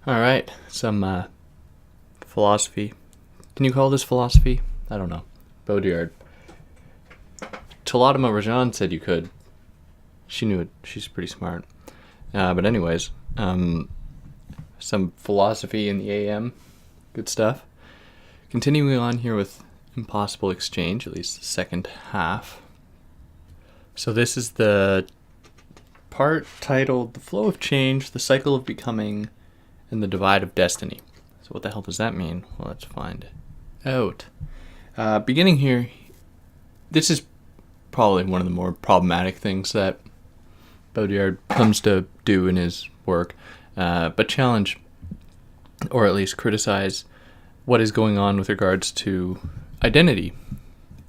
All right, some philosophy. Can you call this philosophy? I don't know. Baudrillard. Taladama Rajan said you could. She knew it. She's pretty smart. But anyways, some philosophy in the AM. Good stuff. Continuing on here with Impossible Exchange, at least the second half. So this is the part titled The Flow of Change, the Cycle of Becoming, and the Divide of Destiny. So what the hell does that mean? Well, let's find out. Beginning here, this is probably one of the more problematic things that Baudrillard comes to do in his work, but challenge, or at least criticize, what is going on with regards to identity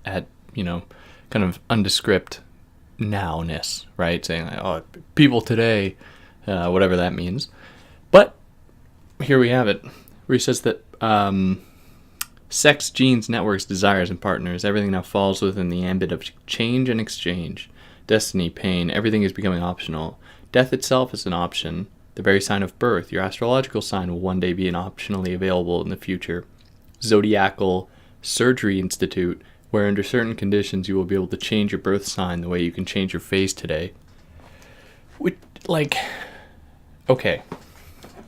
at, kind of undescript nowness, right? Saying, like, oh, people today, whatever that means. But here we have it, where he says that sex, genes, networks, desires, and partners, everything now falls within the ambit of change and exchange. Destiny, pain, everything is becoming optional. Death itself is an option. The very sign of birth, your astrological sign, will one day be optionally available in the future. Zodiacal Surgery Institute, where under certain conditions you will be able to change your birth sign the way you can change your face today. Okay.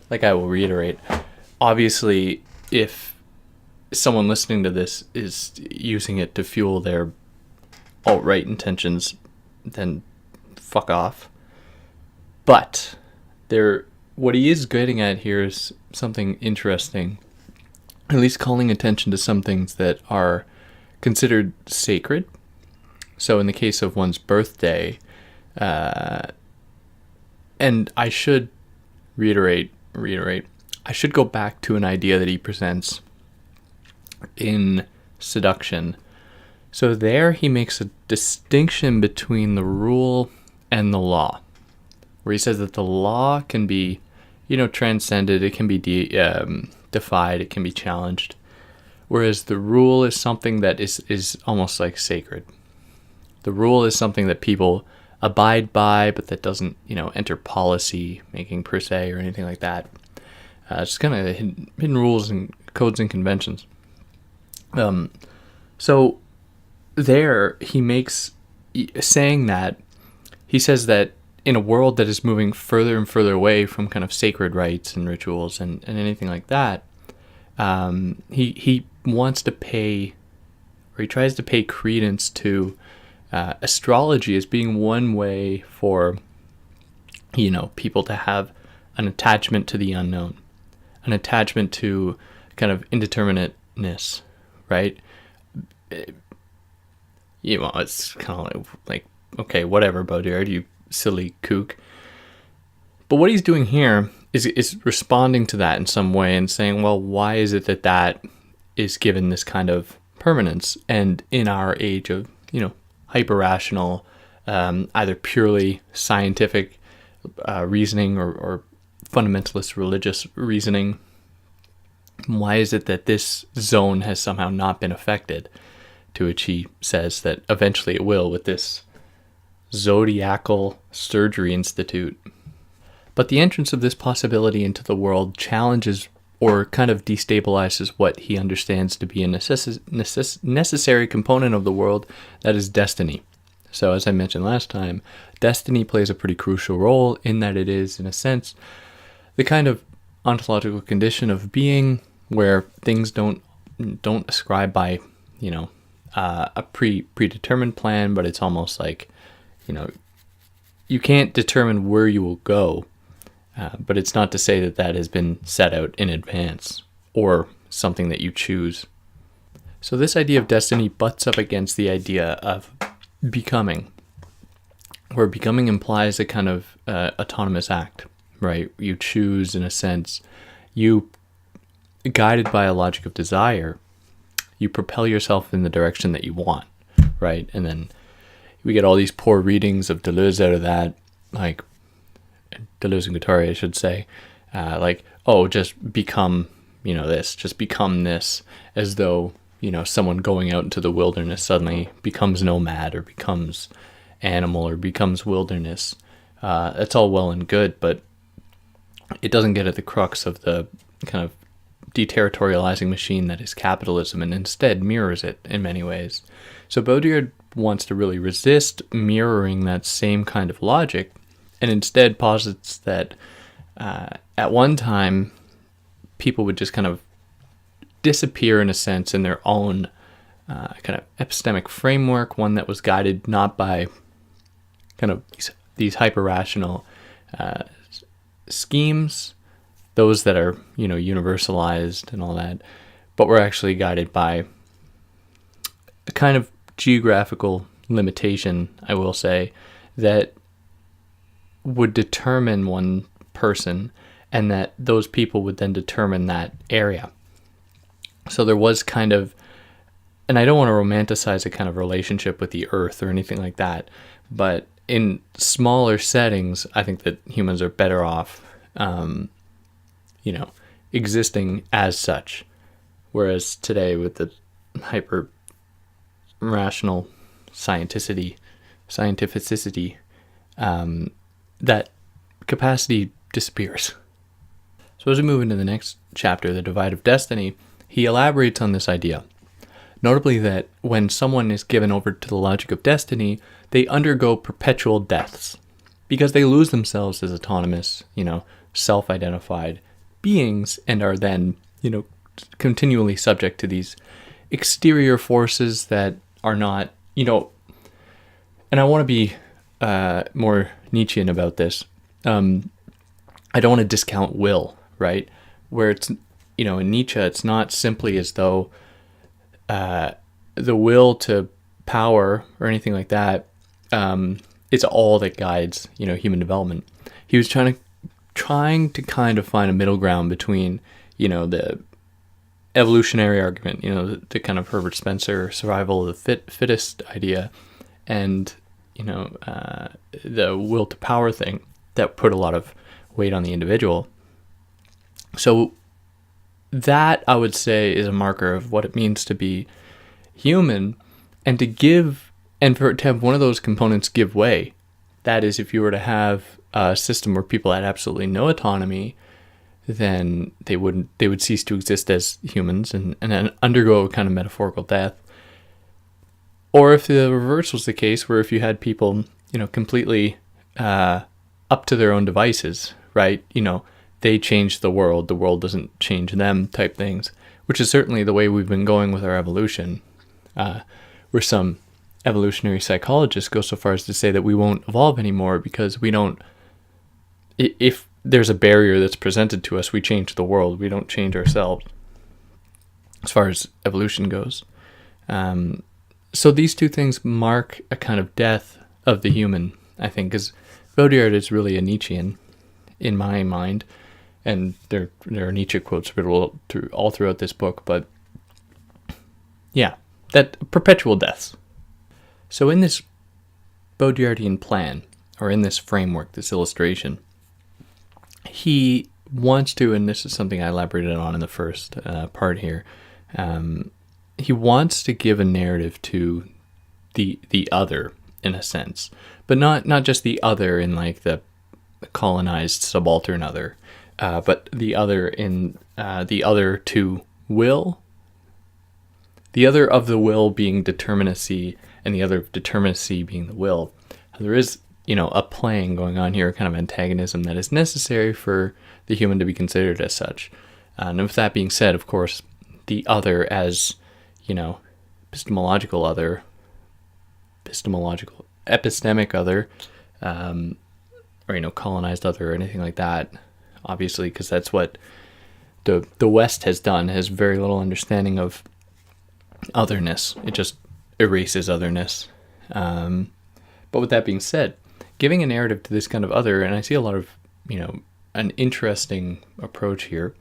Like I will reiterate, obviously, if someone listening to this is using it to fuel their alt-right intentions, then fuck off. But what he is getting at here is something interesting, at least calling attention to some things that are considered sacred. So in the case of one's birthday, and I should reiterate, I should go back to an idea that he presents in Seduction. So there he makes a distinction between the rule and the law, where he says that the law can be, transcended, it can be defied, it can be challenged, whereas the rule is something that is almost like sacred. The rule is something that people abide by, but that doesn't, enter policy making per se or anything like that. It's kind of hidden rules and codes and conventions. So there he makes, saying that, he says that in a world that is moving further and further away from kind of sacred rites and rituals and anything like that, he wants to pay, or he tries to pay credence to astrology as being one way for, people to have an attachment to the unknown, an attachment to kind of indeterminateness, right? It's kind of like, okay, whatever, Baudrillard, you silly kook. But what he's doing here is responding to that in some way and saying, well, why is it that is given this kind of permanence? And in our age of, hyper-rational, either purely scientific reasoning or fundamentalist religious reasoning, why is it that this zone has somehow not been affected? To which he says that eventually it will with this Zodiacal Surgery Institute. But the entrance of this possibility into the world challenges or kind of destabilizes what he understands to be a necessary component of the world, that is destiny. So as I mentioned last time, destiny plays a pretty crucial role in that it is, in a sense, the kind of ontological condition of being where things don't ascribe by, a predetermined plan, but it's almost like, you can't determine where you will go, but it's not to say that has been set out in advance or something that you choose. So this idea of destiny butts up against the idea of becoming, where becoming implies a kind of autonomous act, right? You choose, in a sense, you, guided by a logic of desire, you propel yourself in the direction that you want, right? And then we get all these poor readings of Deleuze out of that, like Deleuze and Guattari, I should say, just become, this, just become this, as though, someone going out into the wilderness suddenly becomes nomad or becomes animal or becomes wilderness. That's all well and good, but it doesn't get at the crux of the kind of deterritorializing machine that is capitalism, and instead mirrors it in many ways. So Baudrillard wants to really resist mirroring that same kind of logic, and instead posits that at one time people would just kind of disappear in a sense in their own kind of epistemic framework, one that was guided not by kind of these hyper-rational schemes, those that are, universalized and all that, but were actually guided by a kind of geographical limitation, I will say, that would determine one person, and that those people would then determine that area. So there was kind of, and I don't want to romanticize a kind of relationship with the earth or anything like that, but in smaller settings, I think that humans are better off, existing as such. Whereas today, with the hyper rational scientificity, that capacity disappears. So as we move into the next chapter, The Divide of Destiny, he elaborates on this idea, notably that when someone is given over to the logic of destiny, they undergo perpetual deaths because they lose themselves as autonomous, self-identified beings, and are then, continually subject to these exterior forces that are not, and I want to be more Nietzschean about this. I don't want to discount will, right? Where it's, in Nietzsche, it's not simply as though the will to power or anything like that is all that guides, human development. He was trying to kind of find a middle ground between, the evolutionary argument, the kind of Herbert Spencer survival of the fittest idea, and, the will to power thing that put a lot of weight on the individual. So that, I would say, is a marker of what it means to be human, and for it to have one of those components give way. That is, if you were to have a system where people had absolutely no autonomy, then they would cease to exist as humans and then undergo a kind of metaphorical death. Or if the reverse was the case, where if you had people, completely up to their own devices, right? They change the world doesn't change them type things, which is certainly the way we've been going with our evolution, where some evolutionary psychologists go so far as to say that we won't evolve anymore because we don't, if there's a barrier that's presented to us, we change the world, we don't change ourselves, as far as evolution goes. So these two things mark a kind of death of the human, I think, because Baudrillard is really a Nietzschean in my mind, and there are Nietzsche quotes all throughout this book, but yeah, that perpetual deaths. So in this Baudrillardian plan, or in this framework, this illustration, he wants to, and this is something I elaborated on in the first part here, he wants to give a narrative to the other, in a sense, but not just the other in like the colonized subaltern other, but the other in the other to will, the other of the will being determinacy, and the other of determinacy being the will. There is, a playing going on here, a kind of antagonism that is necessary for the human to be considered as such. And with that being said, of course, the other as, epistemic other, or, colonized other, or anything like that, obviously, because that's what the West has done, has very little understanding of otherness. It just erases otherness. But with that being said, giving a narrative to this kind of other, and I see a lot of, an interesting approach here,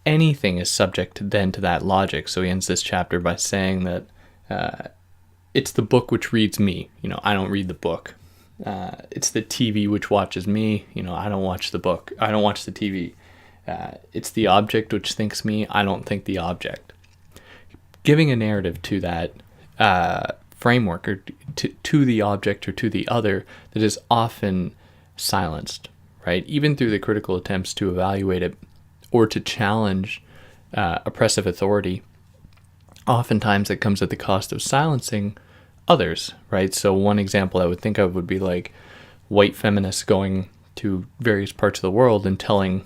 anything is subject then to that logic. So he ends this chapter by saying that it's the book which reads me. I don't read the book. It's the TV which watches me. I don't watch the book. I don't watch the TV. It's the object which thinks me. I don't think the object. giving a narrative to that framework, or to the object or to the other, that is often silenced, right? Even through the critical attempts to evaluate it or to challenge oppressive authority, oftentimes it comes at the cost of silencing others, right? So one example I would think of would be like white feminists going to various parts of the world and telling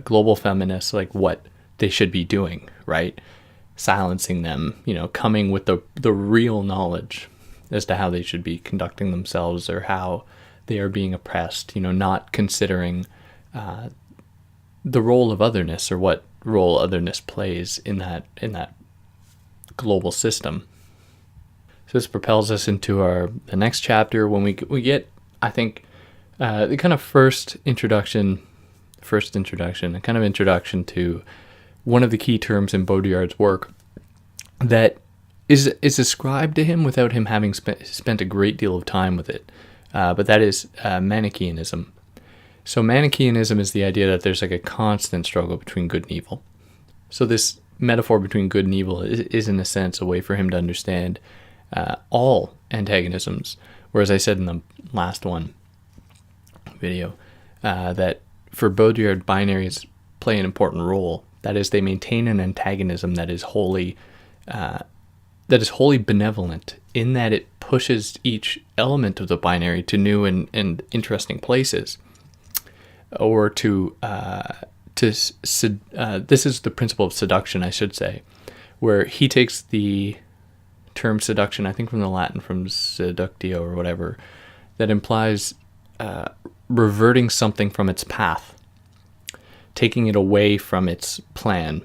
global feminists like what they should be doing, right? Silencing them, coming with the real knowledge as to how they should be conducting themselves or how they are being oppressed, not considering the role of otherness or what role otherness plays in that global system. So this propels us into the next chapter when we get, I think, the kind of first introduction, a kind of introduction to one of the key terms in Baudrillard's work that is ascribed to him without him having spent a great deal of time with it, but that is Manichaeanism. So Manichaeanism is the idea that there's like a constant struggle between good and evil. So this metaphor between good and evil is in a sense a way for him to understand all antagonisms, whereas I said in the last video that for Baudrillard, binaries play an important role. That is, they maintain an antagonism that is wholly benevolent, in that it pushes each element of the binary to new and interesting places, or this is the principle of seduction, I should say, where he takes the term seduction, I think from the Latin, from seductio or whatever, that implies reverting something from its path, taking it away from its plan.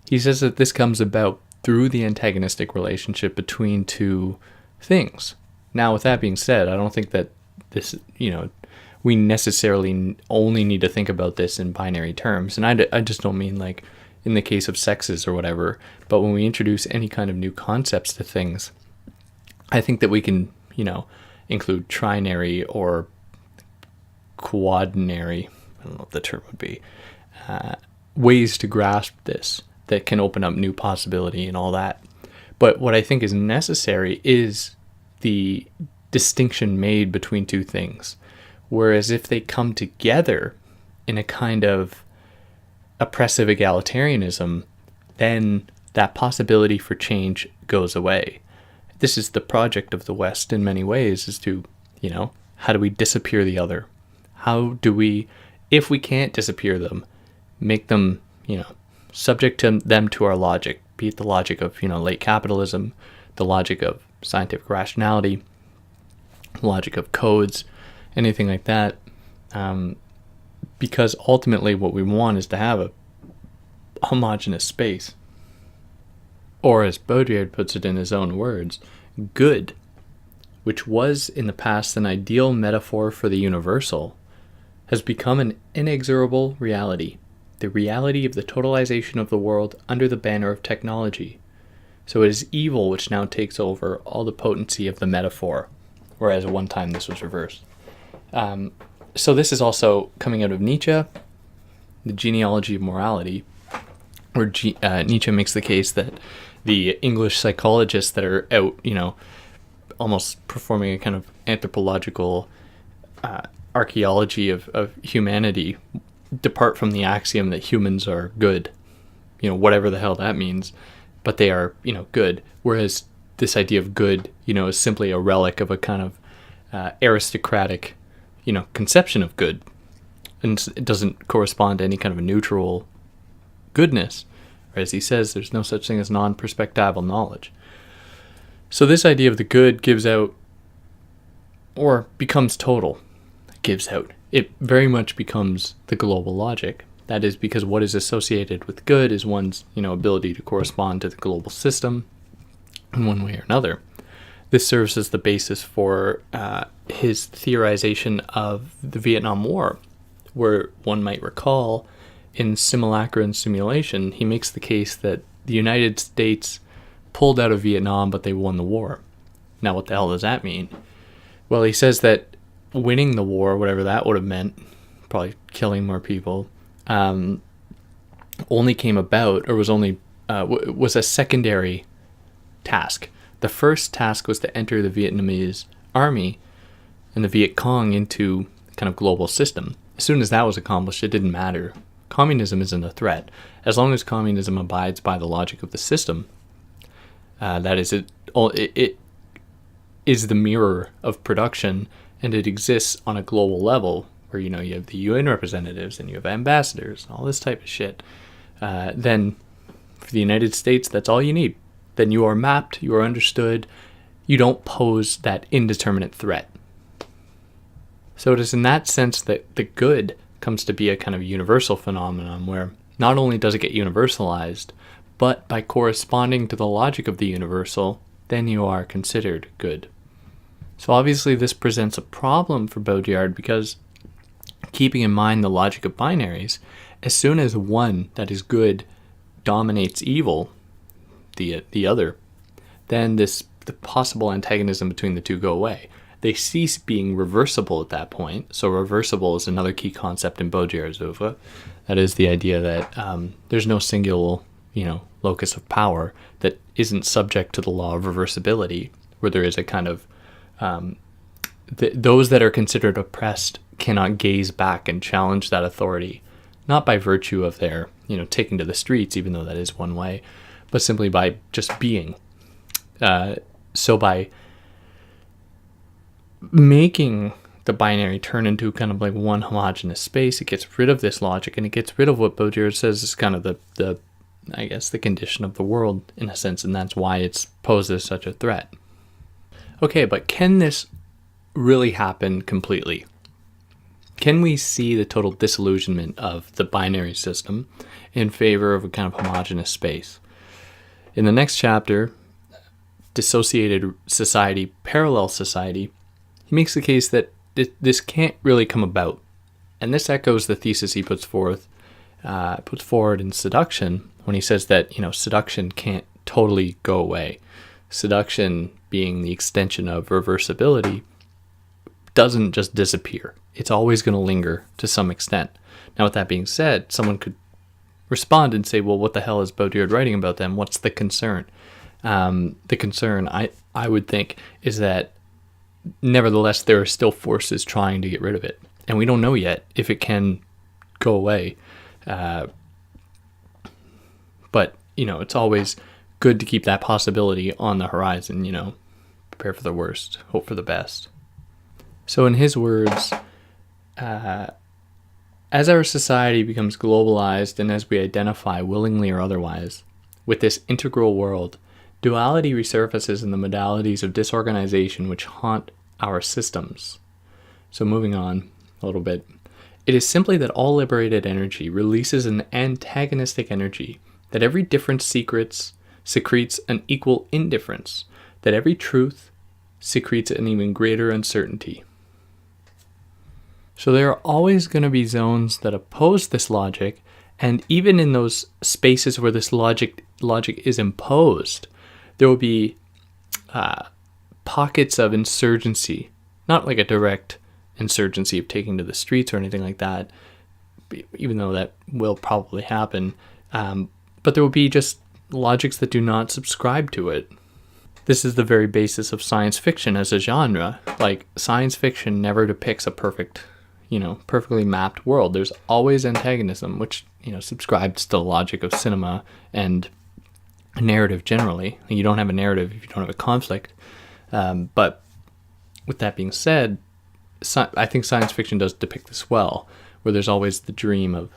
He says that this comes about through the antagonistic relationship between two things. Now, with that being said, I don't think that this, we necessarily only need to think about this in binary terms. And I just don't mean like in the case of sexes or whatever, but when we introduce any kind of new concepts to things, I think that we can, include trinary or quadinary, I don't know what the term would be, ways to grasp this that can open up new possibility and all that. But what I think is necessary is the distinction made between two things. Whereas if they come together in a kind of oppressive egalitarianism, then that possibility for change goes away. This is the project of the West in many ways, is to, how do we disappear the other? How do we, if we can't disappear them, make them, subject to them to our logic, be it the logic of, late capitalism, the logic of scientific rationality, logic of codes, anything like that, because ultimately what we want is to have a homogeneous space. Or as Baudrillard puts it in his own words, good, which was in the past an ideal metaphor for the universal, has become an inexorable reality, the reality of the totalization of the world under the banner of technology. So it is evil which now takes over all the potency of the metaphor, whereas at one time this was reversed. So this is also coming out of Nietzsche, the genealogy of morality, where Nietzsche makes the case that the English psychologists that are out, almost performing a kind of anthropological archaeology of humanity, depart from the axiom that humans are good, whatever the hell that means, but they are, good. Whereas this idea of good, is simply a relic of a kind of aristocratic, conception of good, and it doesn't correspond to any kind of a neutral goodness. Or as he says, there's no such thing as non-perspectival knowledge. So this idea of the good gives out, or becomes total. Gives out. It very much becomes the global logic. That is because what is associated with good is one's, ability to correspond to the global system in one way or another. This serves as the basis for his theorization of the Vietnam War, where one might recall in Simulacra and Simulation, he makes the case that the United States pulled out of Vietnam, but they won the war. Now, what the hell does that mean? Well, he says that winning the war, whatever that would have meant, probably killing more people, only came about, or was only was a secondary task. The first task was to enter the Vietnamese army and the Viet Cong into kind of global system. As soon as that was accomplished, it didn't matter. Communism isn't a threat. As long as communism abides by the logic of the system, that is, it is the mirror of production, and it exists on a global level where, you have the UN representatives and you have ambassadors and all this type of shit. Then for the United States, that's all you need. Then you are mapped, you are understood, you don't pose that indeterminate threat. So it is in that sense that the good comes to be a kind of universal phenomenon where not only does it get universalized, but by corresponding to the logic of the universal, then you are considered good. So obviously this presents a problem for Baudrillard because, keeping in mind the logic of binaries, as soon as one that is good dominates evil, the other, then the possible antagonism between the two go away. They cease being reversible at that point. So reversible is another key concept in Baudrillard's oeuvre. That is the idea that there's no singular, locus of power that isn't subject to the law of reversibility, where there is a kind of those that are considered oppressed cannot gaze back and challenge that authority, not by virtue of their, taking to the streets, even though that is one way, but simply by just being. So by making the binary turn into kind of like one homogeneous space, it gets rid of this logic, and it gets rid of what Baudrillard says is kind of the condition of the world, in a sense, and that's why it's posed as such a threat. Okay, but can this really happen completely? Can we see the total disillusionment of the binary system in favor of a kind of homogeneous space? In the next chapter, Dissociated Society, Parallel Society, he makes the case that this can't really come about. And this echoes the thesis he puts forward in Seduction, when he says that, seduction can't totally go away. Seduction, being the extension of reversibility, doesn't just disappear. It's always going to linger to some extent. Now, with that being said, someone could respond and say, well, what the hell is Baudrillard writing about then? What's the concern? The concern, I would think, is that nevertheless, there are still forces trying to get rid of it. And we don't know yet if it can go away. But, it's always good to keep that possibility on the horizon, prepare for the worst, hope for the best. So in his words, as our society becomes globalized and as we identify willingly or otherwise with this integral world, duality resurfaces in the modalities of disorganization which haunt our systems. So moving on a little bit, it is simply that all liberated energy releases an antagonistic energy, that every difference secretes an equal indifference, that every truth secretes an even greater uncertainty. So there are always going to be zones that oppose this logic, and even in those spaces where this logic is imposed, there will be pockets of insurgency, not like a direct insurgency of taking to the streets or anything like that, even though that will probably happen, but there will be just logics that do not subscribe to it. This is the very basis of science fiction as a genre. Like, science fiction never depicts a perfectly mapped world. There's always antagonism, which, subscribes to the logic of cinema and narrative generally. You don't have a narrative if you don't have a conflict. But with that being said, I think science fiction does depict this well, where there's always the dream of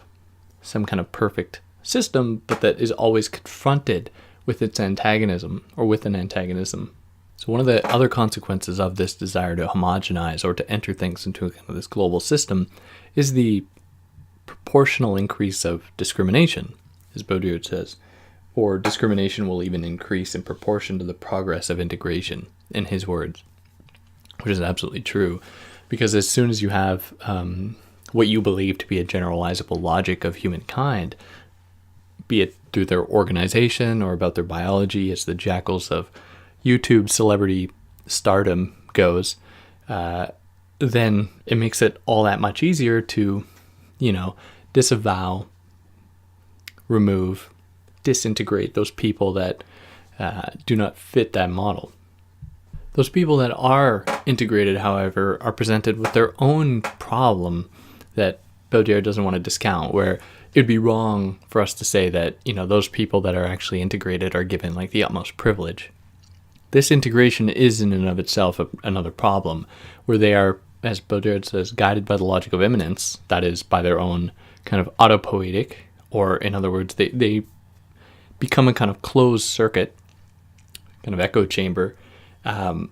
some kind of perfect system, but that is always confronted with its antagonism, or with an antagonism. So one of the other consequences of this desire to homogenize or to enter things into kind of this global system is the proportional increase of discrimination, as Baudrillard says, or discrimination will even increase in proportion to the progress of integration, in his words, which is absolutely true, because as soon as you have what you believe to be a generalizable logic of humankind, be it through their organization or about their biology, as the jackals of YouTube celebrity stardom goes, then it makes it all that much easier to, disavow, remove, disintegrate those people that do not fit that model. Those people that are integrated, however, are presented with their own problem that Baudrillard doesn't want to discount, where it'd be wrong for us to say that, those people that are actually integrated are given like the utmost privilege. This integration is in and of itself another problem, where they are, as Baudrillard says, guided by the logic of immanence, that is, by their own kind of autopoietic, or in other words, they become a kind of closed circuit, kind of echo chamber, and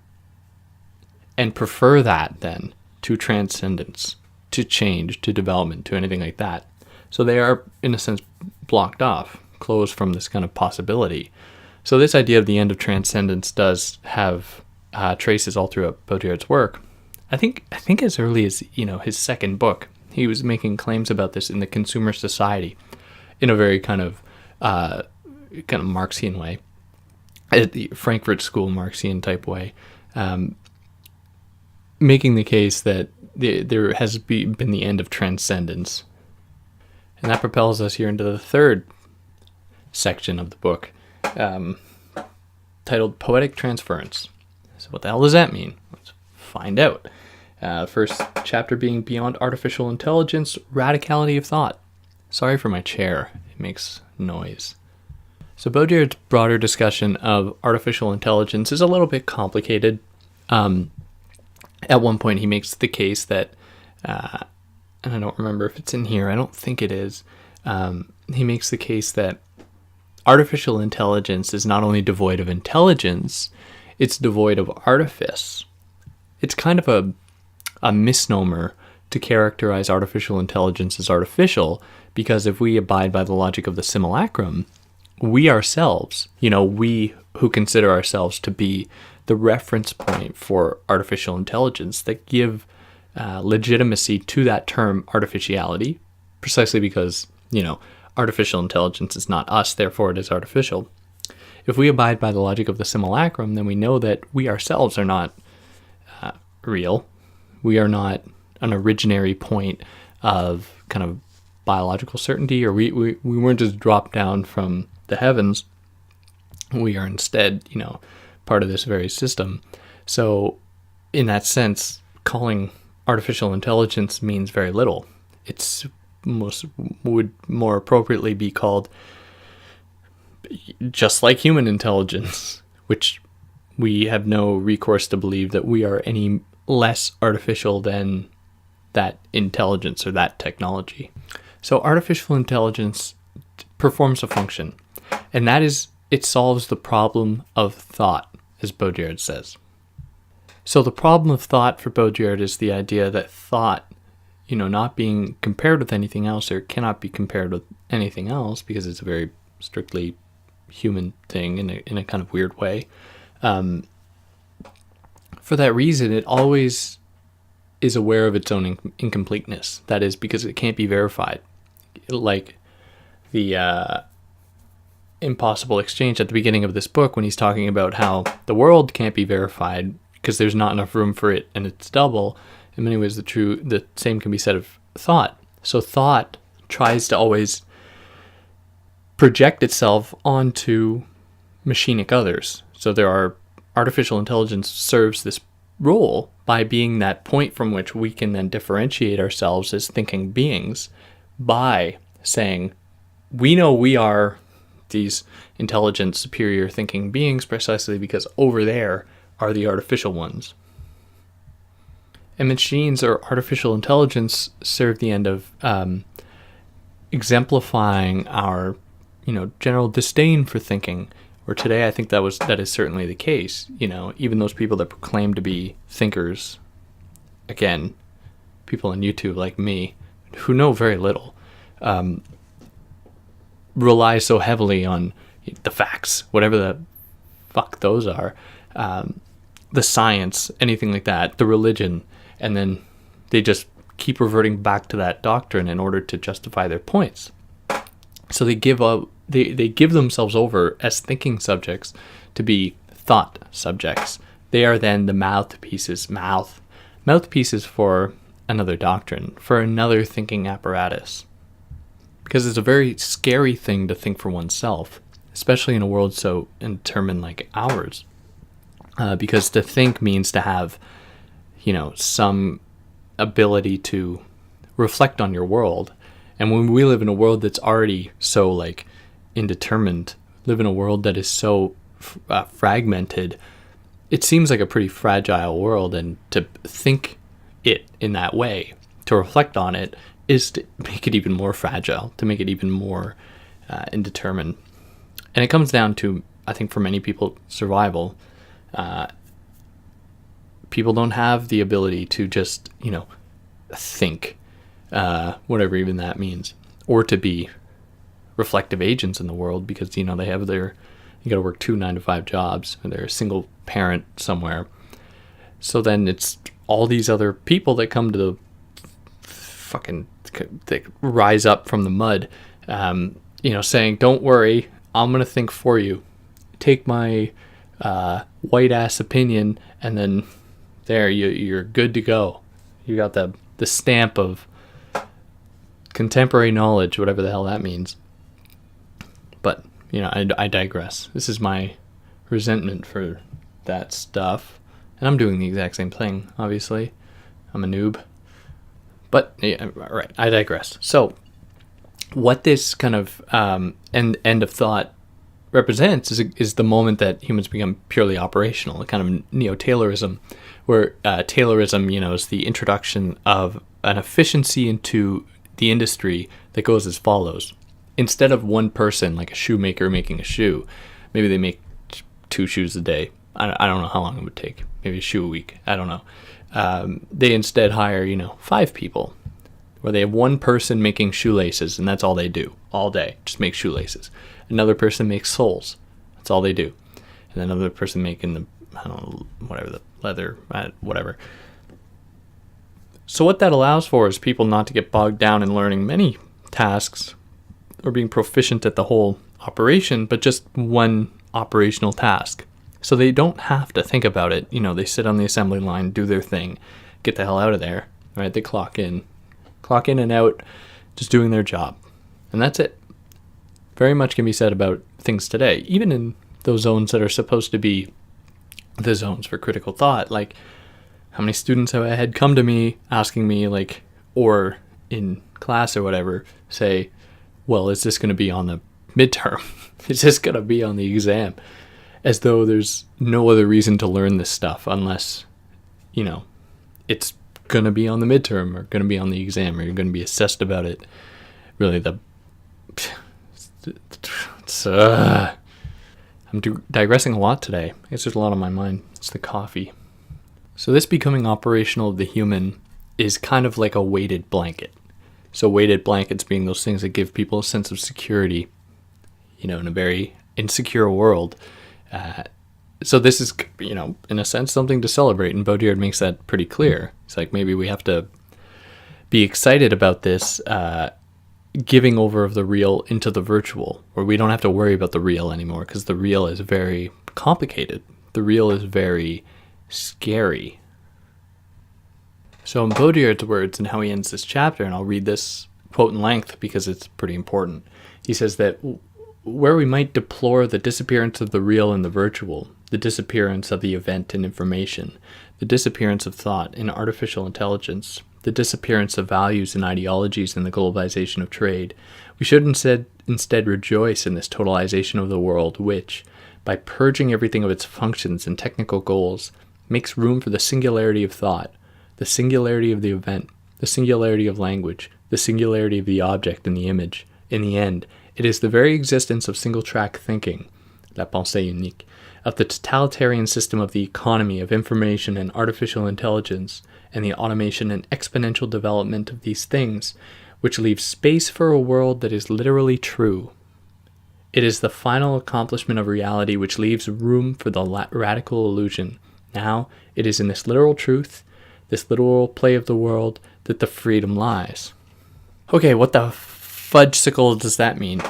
prefer that then to transcendence, to change, to development, to anything like that. So they are, in a sense, blocked off, closed from this kind of possibility. So this idea of the end of transcendence does have traces all throughout Baudrillard's work. I think as early as his second book, he was making claims about this in the Consumer Society, in a very kind of Marxian way, the Frankfurt School Marxian type way, making the case that there has been the end of transcendence. And that propels us here into the third section of the book, titled Poetic Transference. So what the hell does that mean? Let's find out. First chapter being Beyond Artificial Intelligence, Radicality of Thought. Sorry for my chair. It makes noise. So Baudrillard's broader discussion of artificial intelligence is a little bit complicated. At one point he makes the case that, and I don't remember if it's in here, I don't think it is, he makes the case that artificial intelligence is not only devoid of intelligence, it's devoid of artifice. It's kind of a misnomer to characterize artificial intelligence as artificial, because if we abide by the logic of the simulacrum, we ourselves, we who consider ourselves to be the reference point for artificial intelligence, that give legitimacy to that term artificiality, precisely because, artificial intelligence is not us, therefore it is artificial. If we abide by the logic of the simulacrum, then we know that we ourselves are not real. We are not an originary point of kind of biological certainty, or we weren't just dropped down from the heavens. We are instead, part of this very system. So in that sense, calling artificial intelligence means very little. It's would more appropriately be called just like human intelligence, which we have no recourse to believe that we are any less artificial than that intelligence or that technology. So artificial intelligence performs a function, and that is, it solves the problem of thought, as Baudrillard says. So the problem of thought for Baudrillard is the idea that thought, not being compared with anything else, or cannot be compared with anything else because it's a very strictly human thing in a kind of weird way. For that reason, it always is aware of its own incompleteness. That is, because it can't be verified. Like the impossible exchange at the beginning of this book, when he's talking about how the world can't be verified because there's not enough room for it and it's double. In many ways, the same can be said of thought. So thought tries to always project itself onto machinic others. So artificial intelligence serves this role by being that point from which we can then differentiate ourselves as thinking beings, by saying, we know we are these intelligent, superior thinking beings precisely because over there are the artificial ones. And machines or artificial intelligence serve the end of exemplifying our, general disdain for thinking. Or today, I think that is certainly the case. Even those people that proclaim to be thinkers, again, people on YouTube like me, who know very little, rely so heavily on the facts, whatever the fuck those are, the science, anything like that, the religion, and then they just keep reverting back to that doctrine in order to justify their points. So they give themselves over as thinking subjects to be thought subjects. They are then the mouthpieces for another doctrine, for another thinking apparatus. because it's a very scary thing to think for oneself, especially in a world so indeterminate like ours. Because to think means to have, some ability to reflect on your world. And when we live in a world that's already so like indeterminate, live in a world that is so fragmented, it seems like a pretty fragile world. And to think it in that way, to reflect on it, is to make it even more fragile, to make it even more indeterminate. And it comes down to, I think for many people, survival. People don't have the ability to just, think, whatever even that means, or to be reflective agents in the world, because, they have you got to work 2 9-to-5 jobs, and they're a single parent somewhere. So then it's all these other people that come to the that rise up from the mud, saying, don't worry, I'm going to think for you. Take my white ass opinion, and then there you're good to go. You got the stamp of contemporary knowledge, whatever the hell that means. But I digress. This is my resentment for that stuff, and I'm doing the exact same thing. Obviously, I'm a noob. But yeah, right, I digress. So, what this kind of end of thought represents is the moment that humans become purely operational, a kind of neo-Taylorism, where Taylorism, is the introduction of an efficiency into the industry that goes as follows. Instead of one person, like a shoemaker making a shoe, maybe they make 2 shoes a day. I don't know how long it would take. Maybe a shoe a week. I don't know. They instead hire, 5 people, where they have one person making shoelaces, and that's all they do all day, just make shoelaces. Another person makes soles. That's all they do. And then another person making the leather, whatever. So what that allows for is people not to get bogged down in learning many tasks or being proficient at the whole operation, but just one operational task. So they don't have to think about it. They sit on the assembly line, do their thing, get the hell out of there, right? They clock in and out, just doing their job. And that's it. Very much can be said about things today, even in those zones that are supposed to be the zones for critical thought. Like, how many students have I had come to me asking me, like, or in class or whatever, say, well, is this going to be on the midterm? Is this going to be on the exam? As though there's no other reason to learn this stuff unless, it's going to be on the midterm or going to be on the exam, or you're going to be assessed about it. Really, I'm digressing a lot today. I guess there's a lot on my mind. It's the coffee. So this becoming operational of the human is kind of like a weighted blanket. So weighted blankets being those things that give people a sense of security, in a very insecure world. So this is, in a sense, something to celebrate, and Baudrillard makes that pretty clear. It's like, maybe we have to be excited about this giving over of the real into the virtual, where we don't have to worry about the real anymore, because the real is very complicated. The real is very scary. So in Baudrillard's words and how he ends this chapter, and I'll read this quote in length because it's pretty important, he says that where we might deplore the disappearance of the real and the virtual, the disappearance of the event and information, the disappearance of thought and artificial intelligence, the disappearance of values and ideologies in the globalization of trade, we should instead rejoice in this totalization of the world which, by purging everything of its functions and technical goals, makes room for the singularity of thought, the singularity of the event, the singularity of language, the singularity of the object and the image. In the end, it is the very existence of single-track thinking, la pensée unique, of the totalitarian system of the economy of information and artificial intelligence, and the automation and exponential development of these things, which leaves space for a world that is literally true. It is the final accomplishment of reality which leaves room for the radical illusion. Now, it is in this literal truth, this literal play of the world, that the freedom lies. Okay, what the fudgesicle does that mean?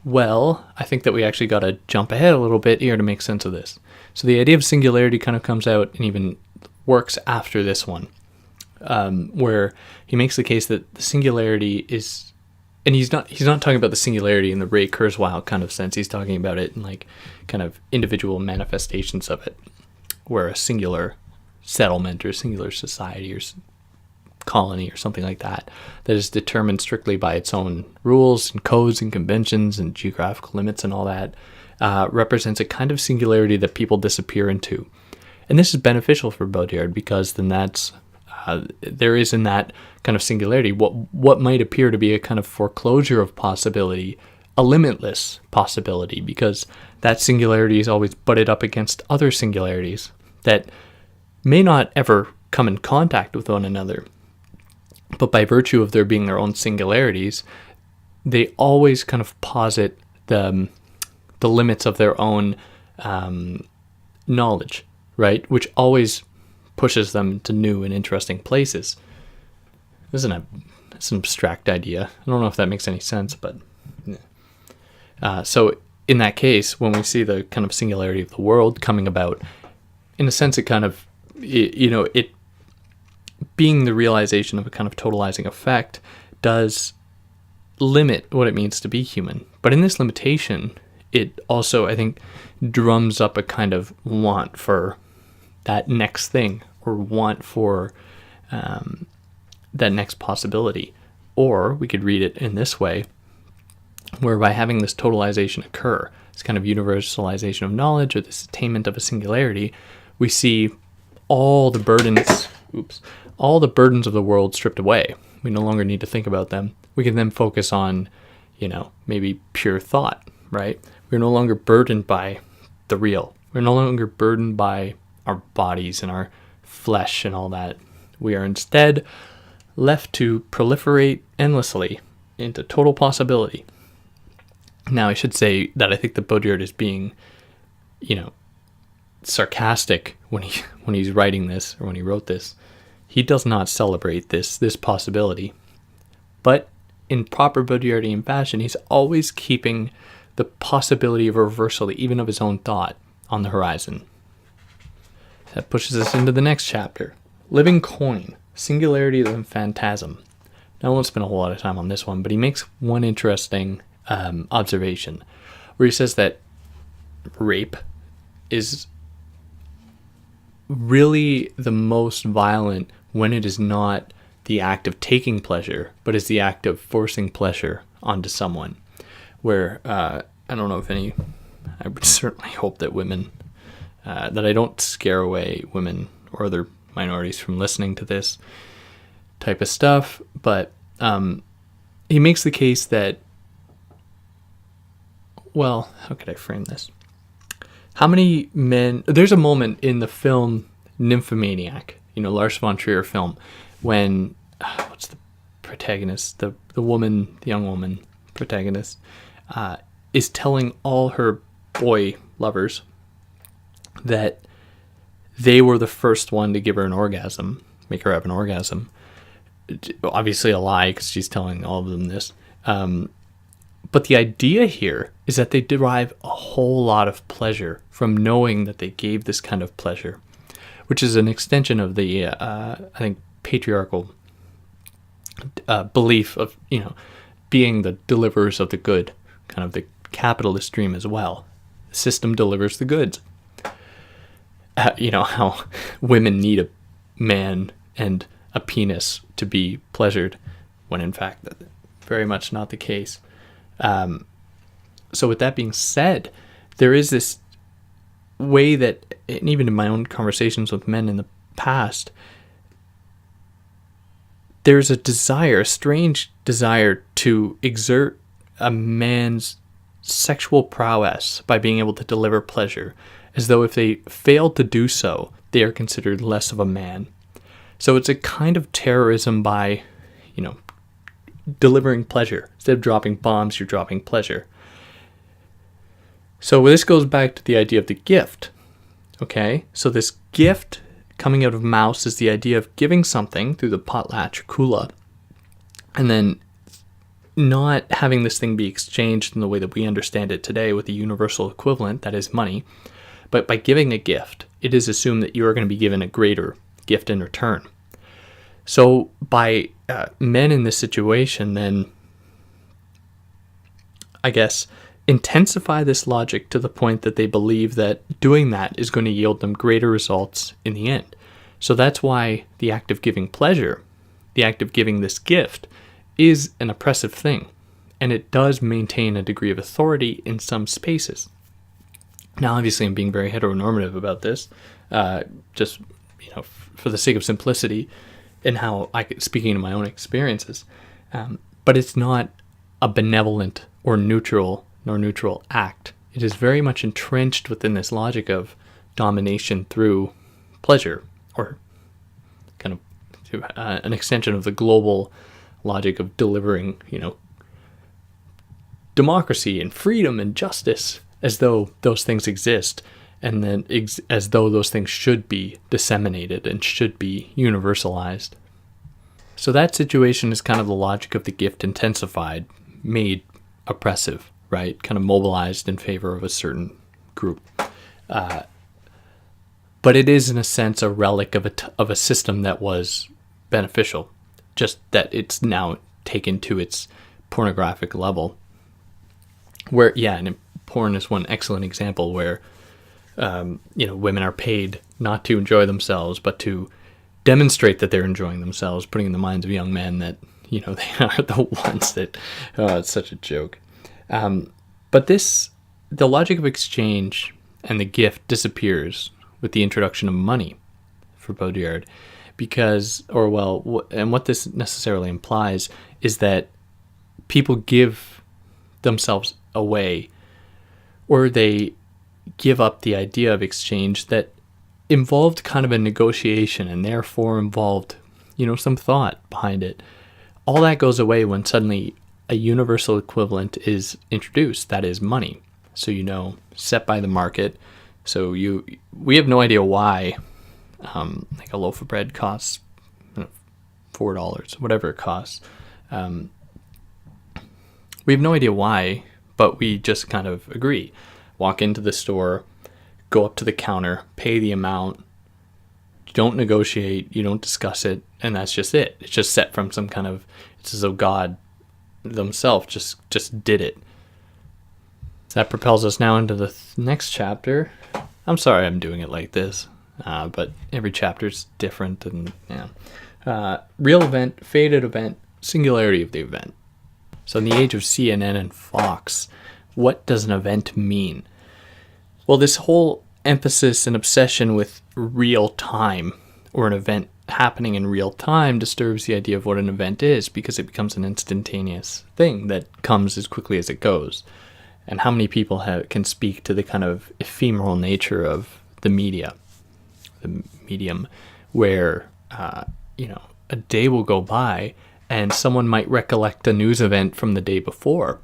Well, I think that we actually got to jump ahead a little bit here to make sense of this. So the idea of singularity kind of comes out and even works after this one, where he makes the case that the singularity is and he's not talking about the singularity in the Ray Kurzweil kind of sense. He's talking about it in like kind of individual manifestations of it, where a singular settlement or singular society or colony or something like that is determined strictly by its own rules and codes and conventions and geographical limits and all that, represents a kind of singularity that people disappear into. And this is beneficial for Baudrillard, because then there is in that kind of singularity what might appear to be a kind of foreclosure of possibility, a limitless possibility, because that singularity is always butted up against other singularities that may not ever come in contact with one another. But by virtue of there being their own singularities, they always kind of posit the limits of their own knowledge, right? Which always pushes them to new and interesting places. This is an abstract idea. I don't know if that makes any sense, but so in that case, when we see the kind of singularity of the world coming about, in a sense, it kind of, it being the realization of a kind of totalizing effect does limit what it means to be human. But in this limitation, it also, I think, drums up a kind of want for that next thing, or want for that next possibility. Or we could read it in this way, where by having this totalization occur, this kind of universalization of knowledge, or this attainment of a singularity, we see all the burdens of the world stripped away. We no longer need to think about them. We can then focus on, maybe pure thought, right? We're no longer burdened by the real. We're no longer burdened by our bodies and our flesh and all that. We are instead left to proliferate endlessly into total possibility. Now, I should say that I think that Baudrillard is being, sarcastic when he's writing this, or when he wrote this. He does not celebrate this possibility. But in proper Baudrillardian fashion, he's always keeping the possibility of a reversal, even of his own thought, on the horizon. That pushes us into the next chapter. Living coin, singularity and phantasm. Now, I won't spend a whole lot of time on this one, but he makes one interesting observation, where he says that rape is really the most violent when it is not the act of taking pleasure, but is the act of forcing pleasure onto someone. Where, I don't know if I would certainly hope that women, that I don't scare away women or other minorities from listening to this type of stuff, but he makes the case that, well, how could I frame this? How many men... There's a moment in the film Nymphomaniac, Lars von Trier film, when... what's the protagonist? The young woman protagonist, is telling all her boy lovers that they were the first one to give her an orgasm, make her have an orgasm. Obviously a lie, because she's telling all of them this. But the idea here is that they derive a whole lot of pleasure from knowing that they gave this kind of pleasure, which is an extension of the, I think, patriarchal belief of, being the deliverers of the good, kind of the capitalist dream as well. The system delivers the goods. How women need a man and a penis to be pleasured, when in fact that's very much not the case. So with that being said, there is this way that, and even in my own conversations with men in the past, there's a strange desire to exert a man's sexual prowess by being able to deliver pleasure, as though if they fail to do so, they are considered less of a man. So it's a kind of terrorism by, delivering pleasure. Instead of dropping bombs, you're dropping pleasure. So this goes back to the idea of the gift. Okay? So this gift coming out of Maus is the idea of giving something through the potlatch, kula, and then not having this thing be exchanged in the way that we understand it today with the universal equivalent, that is money. But by giving a gift, it is assumed that you are going to be given a greater gift in return. So by men in this situation then I guess, intensify this logic to the point that they believe that doing that is going to yield them greater results in the end. So that's why the act of giving pleasure, the act of giving this gift, is an oppressive thing. And it does maintain a degree of authority in some spaces. Now, obviously, I'm being very heteronormative about this, just for the sake of simplicity, and how speaking to my own experiences. But it's not a benevolent or neutral act. It is very much entrenched within this logic of domination through pleasure, or kind of an extension of the global logic of delivering, democracy and freedom and justice, as though those things exist, and then as though those things should be disseminated and should be universalized. So that situation is kind of the logic of the gift intensified, made oppressive, right? Kind of mobilized in favor of a certain group. But it is, in a sense, a relic of a system that was beneficial, just that it's now taken to its pornographic level. Where, and porn is one excellent example where, women are paid not to enjoy themselves, but to demonstrate that they're enjoying themselves, putting in the minds of young men that, they are the ones that, it's such a joke. But the logic of exchange and the gift disappears with the introduction of money for Baudrillard, and what this necessarily implies is that people give themselves away, or they give up the idea of exchange that involved kind of a negotiation and therefore involved, some thought behind it. All that goes away when suddenly a universal equivalent is introduced, that is money. So, set by the market. So we have no idea why, like a loaf of bread costs $4, whatever it costs. We have no idea why, but we just kind of agree. Walk into the store, go up to the counter, pay the amount. You don't negotiate, you don't discuss it, and that's just it. It's just set from some kind of, it's as though God themselves just did it. So that propels us now into the next chapter. I'm sorry I'm doing it like this, but every chapter is different, and real event, faded event, singularity of the event. So in the age of CNN and Fox, what does an event mean? Well, this whole emphasis and obsession with real time, or an event happening in real time, disturbs the idea of what an event is, because it becomes an instantaneous thing that comes as quickly as it goes. And how many people can speak to the kind of ephemeral nature of the medium, where, a day will go by and someone might recollect a news event from the day before,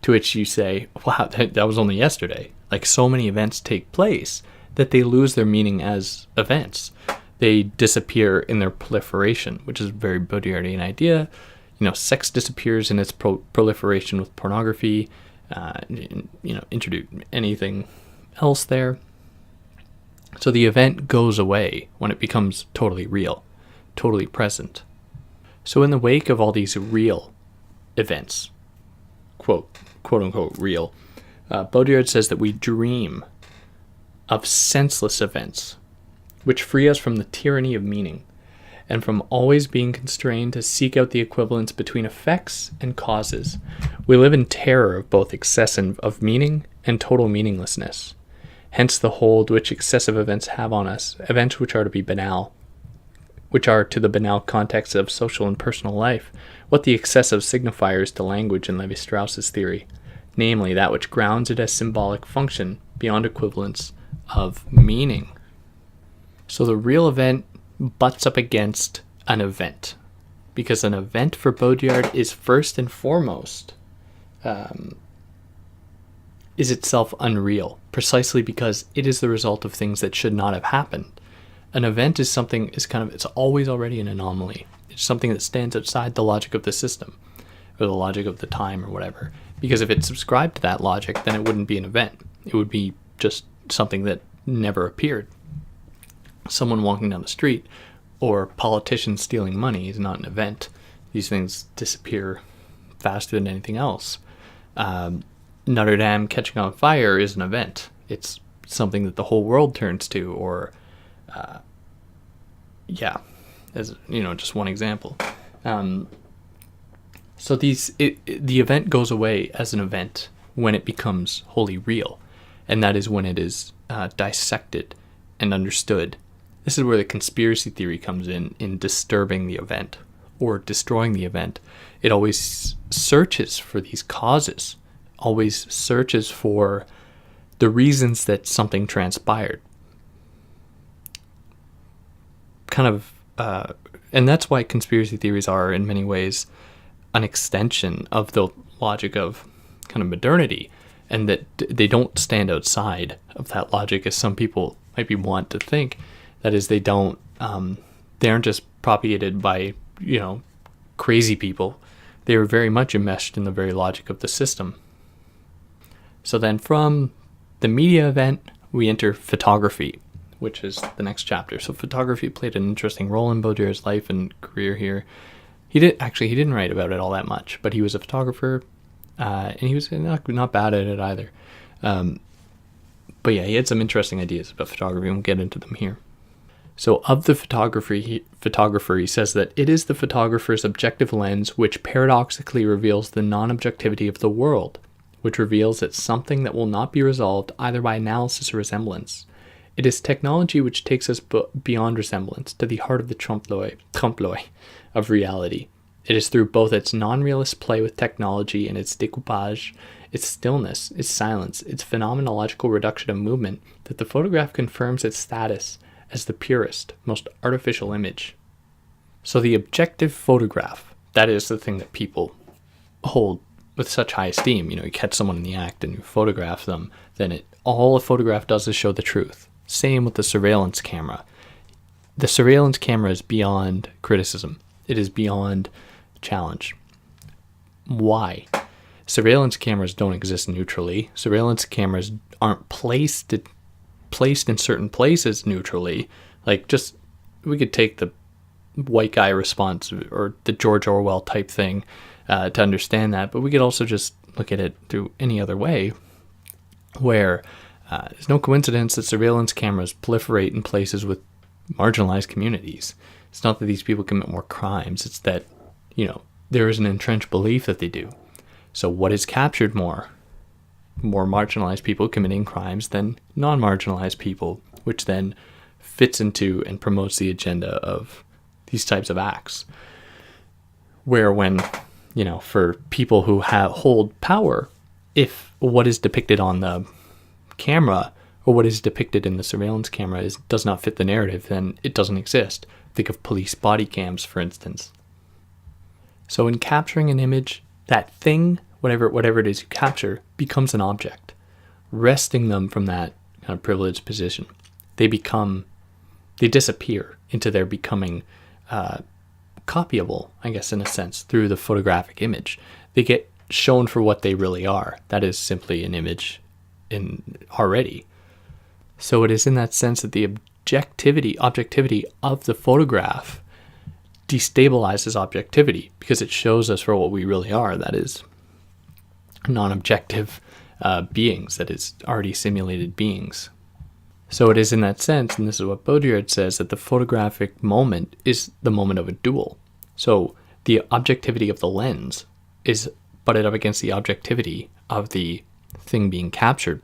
to which you say, wow, that was only yesterday. Like, so many events take place that they lose their meaning as events. They disappear in their proliferation, which is a very Baudrillardian idea. Sex disappears in its proliferation with pornography. Introduce anything else there. So the event goes away when it becomes totally real, totally present. So in the wake of all these real events, quote unquote real, Baudrillard says that we dream of senseless events, which free us from the tyranny of meaning, and from always being constrained to seek out the equivalence between effects and causes. We live in terror of both excess of meaning and total meaninglessness. Hence the hold which excessive events have on us, events which are to be banal, which are to the banal context of social and personal life, what the excessive signifiers to language in Levi-Strauss's theory, namely that which grounds it as symbolic function beyond equivalence of meaning. So the real event butts up against an event, because an event for Baudrillard is first and foremost is itself unreal, precisely because it is the result of things that should not have happened. An event is something, it's always already an anomaly. It's something that stands outside the logic of the system, or the logic of the time, or whatever. Because if it subscribed to that logic, then it wouldn't be an event. It would be just something that never appeared. Someone walking down the street, or politicians stealing money is not an event. These things disappear faster than anything else. Notre Dame catching on fire is an event. It's something that the whole world turns to, or as just one example. So the event goes away as an event when it becomes wholly real, and that is when it is dissected and understood. This is where the conspiracy theory comes in disturbing the event or destroying the event. It always searches for these causes, always searches for the reasons that something transpired. And that's why conspiracy theories are, in many ways, an extension of the logic of kind of modernity, and that they don't stand outside of that logic, as some people might be want to think. That is, they aren't just propagated by crazy people. They are very much enmeshed in the very logic of the system. So then from the media event, we enter photography, which is the next chapter. So photography played an interesting role in Baudrillard's life and career here. He didn't write about it all that much, but he was a photographer, and he was not bad at it either. But yeah, he had some interesting ideas about photography, and we'll get into them here. So of the photographer, he says that it is the photographer's objective lens which paradoxically reveals the non-objectivity of the world, which reveals that something that will not be resolved either by analysis or resemblance. It is technology which takes us beyond resemblance to the heart of the trompe-l'oeil of reality. It is through both its non-realist play with technology and its découpage, its stillness, its silence, its phenomenological reduction of movement, that the photograph confirms its status as the purest, most artificial image. So the objective photograph, that is the thing that people hold with such high esteem. You catch someone in the act and you photograph them, then all a photograph does is show the truth. Same with the surveillance camera. The surveillance camera is beyond criticism. It is beyond challenge. Why? Surveillance cameras don't exist neutrally. Surveillance cameras aren't placed in certain places neutrally. We could take the white guy response or the George Orwell type thing to understand that, but we could also just look at it through any other way, where there's no coincidence that surveillance cameras proliferate in places with marginalized communities. It's not that these people commit more crimes, it's that there is an entrenched belief that they do. So what is captured more marginalized people committing crimes than non-marginalized people, which then fits into and promotes the agenda of these types of acts. Where when, for people who hold power, if what is depicted on the camera or what is depicted in the surveillance camera does not fit the narrative, then it doesn't exist. Think of police body cams, for instance. So in capturing an image, that thing, whatever it is you capture, becomes an object, wresting them from that kind of privileged position. They disappear into their becoming copyable, I guess, in a sense, through the photographic image. They get shown for what they really are. That is simply an image already. So it is in that sense that the objectivity of the photograph destabilizes objectivity, because it shows us for what we really are. That is non-objective beings, that is already simulated beings. So it is in that sense, and this is what Baudrillard says, that the photographic moment is the moment of a duel. So the objectivity of the lens is butted up against the objectivity of the thing being captured,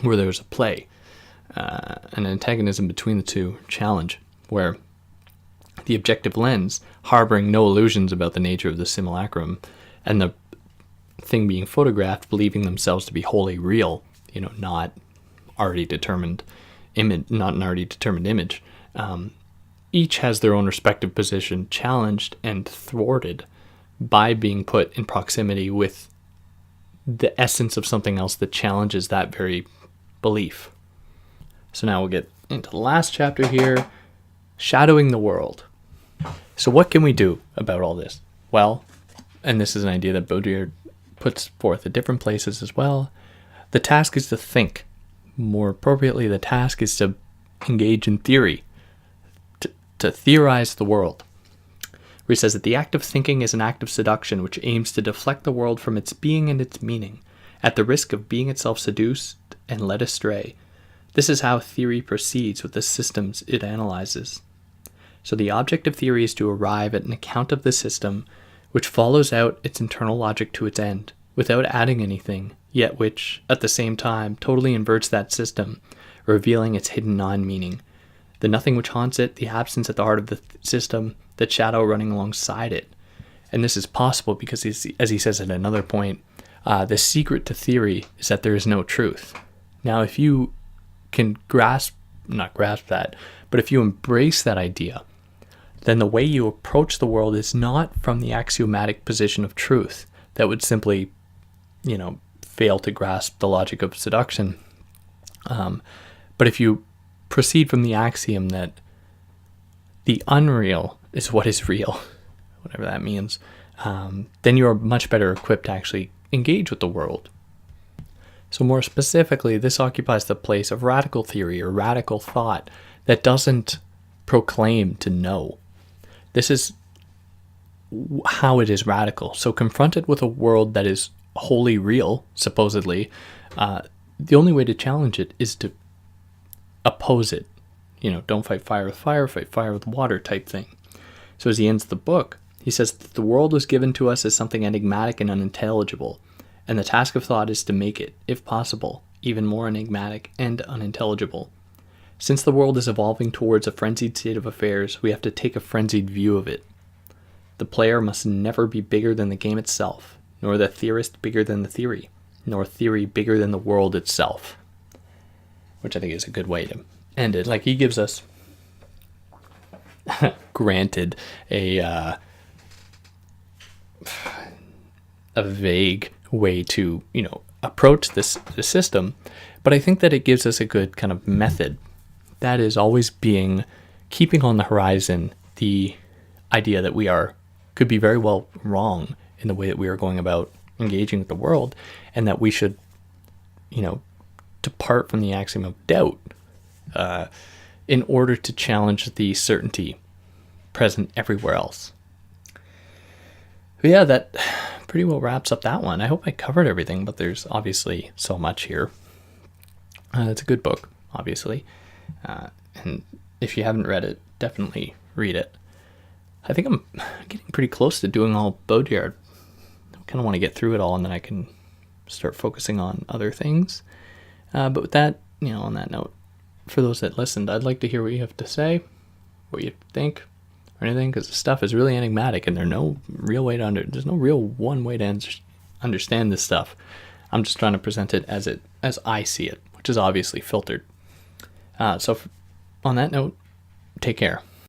where there's a play, an antagonism between the two challenge, where the objective lens, harboring no illusions about the nature of the simulacrum, and the thing being photographed believing themselves to be wholly real, not already determined image, not an already determined image. Each has their own respective position challenged and thwarted by being put in proximity with the essence of something else that challenges that very belief. So now we'll get into the last chapter here, shadowing the world. So what can we do about all this? Well, and this is an idea that Baudrillard puts forth at different places as well, the task is to think. More appropriately, the task is to engage in theory, to theorize the world. where he says that the act of thinking is an act of seduction which aims to deflect the world from its being and its meaning, at the risk of being itself seduced and led astray. This is how theory proceeds with the systems it analyzes. So the object of theory is to arrive at an account of the system which follows out its internal logic to its end, without adding anything, yet which, at the same time, totally inverts that system, revealing its hidden non-meaning, the nothing which haunts it, the absence at the heart of the system, the shadow running alongside it. And this is possible because, as he says at another point, the secret to theory is that there is no truth. Now, if you can not grasp that, but if you embrace that idea, then the way you approach the world is not from the axiomatic position of truth that would simply, fail to grasp the logic of seduction. But if you proceed from the axiom that the unreal is what is real, whatever that means, then you are much better equipped to actually engage with the world. So more specifically, this occupies the place of radical theory or radical thought that doesn't proclaim to know. This is how it is radical. So confronted with a world that is wholly real, supposedly, the only way to challenge it is to oppose it. Don't fight fire with fire, fight fire with water type thing. So as he ends the book, he says that the world was given to us as something enigmatic and unintelligible, and the task of thought is to make it, if possible, even more enigmatic and unintelligible. Since the world is evolving towards a frenzied state of affairs, we have to take a frenzied view of it. The player must never be bigger than the game itself, nor the theorist bigger than the theory, nor theory bigger than the world itself. Which I think is a good way to end it. Like, he gives us, granted, a vague way to, approach the system, but I think that it gives us a good kind of method. That is always keeping on the horizon the idea that we could be very well wrong in the way that we are going about engaging with the world, and that we should, depart from the axiom of doubt in order to challenge the certainty present everywhere else. But yeah, that pretty well wraps up that one. I hope I covered everything, but there's obviously so much here. It's a good book, obviously. And if you haven't read it, definitely read it. I think I'm getting pretty close to doing all Baudrillard. I kind of want to get through it all, and then I can start focusing on other things. But with that, on that note, for those that listened, I'd like to hear what you have to say, what you think, or anything, because the stuff is really enigmatic, and there's no real one way to understand this stuff. I'm just trying to present it as I see it, which is obviously filtered. So on that note, take care.